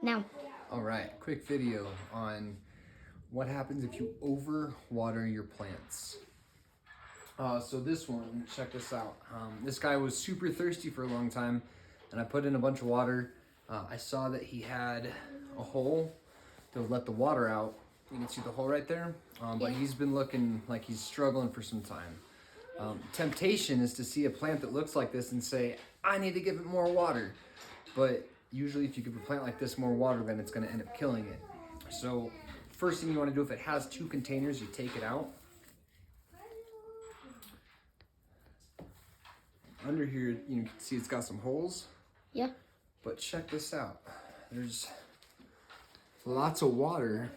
Now, All right, quick video on what happens if you overwater your plants. So this one, check this out. This guy was super thirsty for a long time, and I put in a bunch of water. I saw that he had a hole to let the water out. You can see the hole right there, but he's been looking like he's struggling for some time. Temptation is to see a plant that looks like this and say, I need to give it more water. But usually if you give a plant like this more water, then it's gonna end up killing it. So first thing you wanna do, if it has 2 containers, you take it out. Under here, you can see it's got some holes. yeah. But check this out. There's lots of water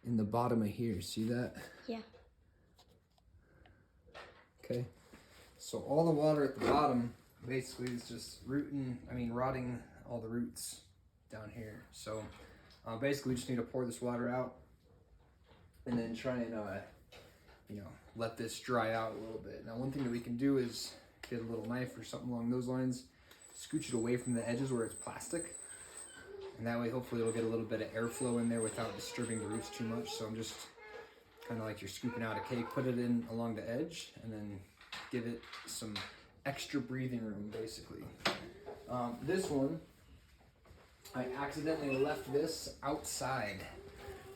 in the bottom of here. See that? Yeah. Okay. So all the water at the bottom basically is just rotting all the roots down here. So basically we just need to pour this water out and then try and let this dry out a little bit. Now one thing that we can do is get a little knife or something along those lines, scooch it away from the edges where it's plastic, and that way hopefully it'll get a little bit of airflow in there without disturbing the roots too much. So I'm just kind of like you're scooping out a cake, put it in along the edge and then give it some extra breathing room basically. This one, I accidentally left this outside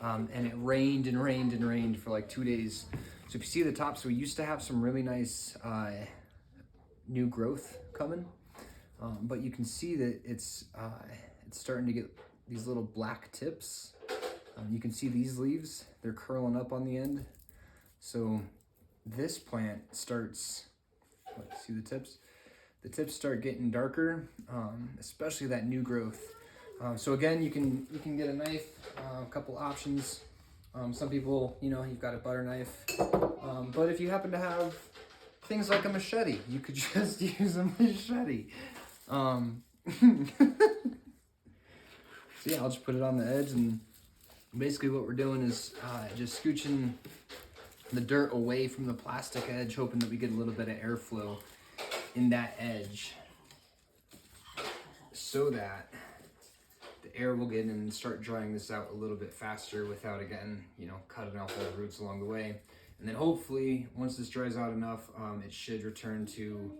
and it rained and rained and rained for like 2 days. So if you see the top, so we used to have some really nice new growth coming, but you can see that it's starting to get these little black tips. You can see these leaves, they're curling up on the end. So this plant starts, see the tips? The tips start getting darker, especially that new growth. So again, you can get a knife, a couple options. Some people, you've got a butter knife, but if you happen to have things like a machete, you could just use a machete. So yeah, I'll just put it on the edge, and basically what we're doing is just scooching the dirt away from the plastic edge, hoping that we get a little bit of airflow in that edge so that the air will get in and start drying this out a little bit faster without, again, cutting off all the roots along the way. And then hopefully once this dries out enough, it should return to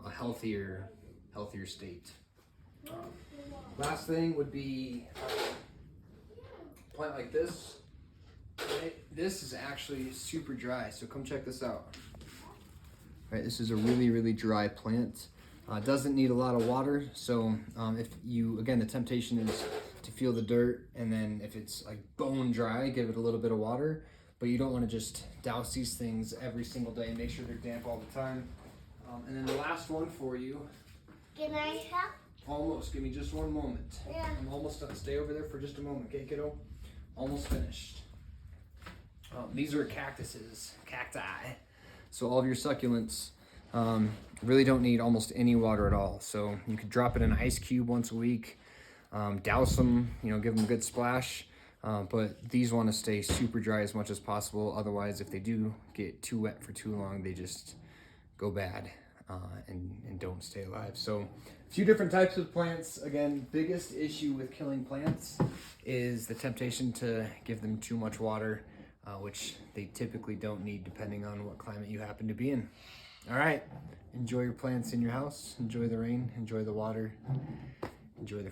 a healthier state. Last thing would be a plant like this. Right? This is actually super dry, so come check this out. Right, this is a really dry plant. Doesn't need a lot of water, so if you, again, the temptation is to feel the dirt, and then if it's like bone dry, give it a little bit of water, but you don't want to just douse these things every single day and make sure they're damp all the time. And then the last one for you. Can I help? Almost, give me just one moment. Yeah. I'm almost done. Stay over there for just a moment, okay, kiddo? Almost finished. These are cactuses, cacti. So all of your succulents really don't need almost any water at all. So you could drop it in an ice cube once a week, douse them, give them a good splash. But these want to stay super dry as much as possible. Otherwise, if they do get too wet for too long, they just go bad and don't stay alive. So a few different types of plants. Again, biggest issue with killing plants is the temptation to give them too much water, which they typically don't need depending on what climate you happen to be in. All right, enjoy your plants in your house, enjoy the rain, enjoy the water, enjoy the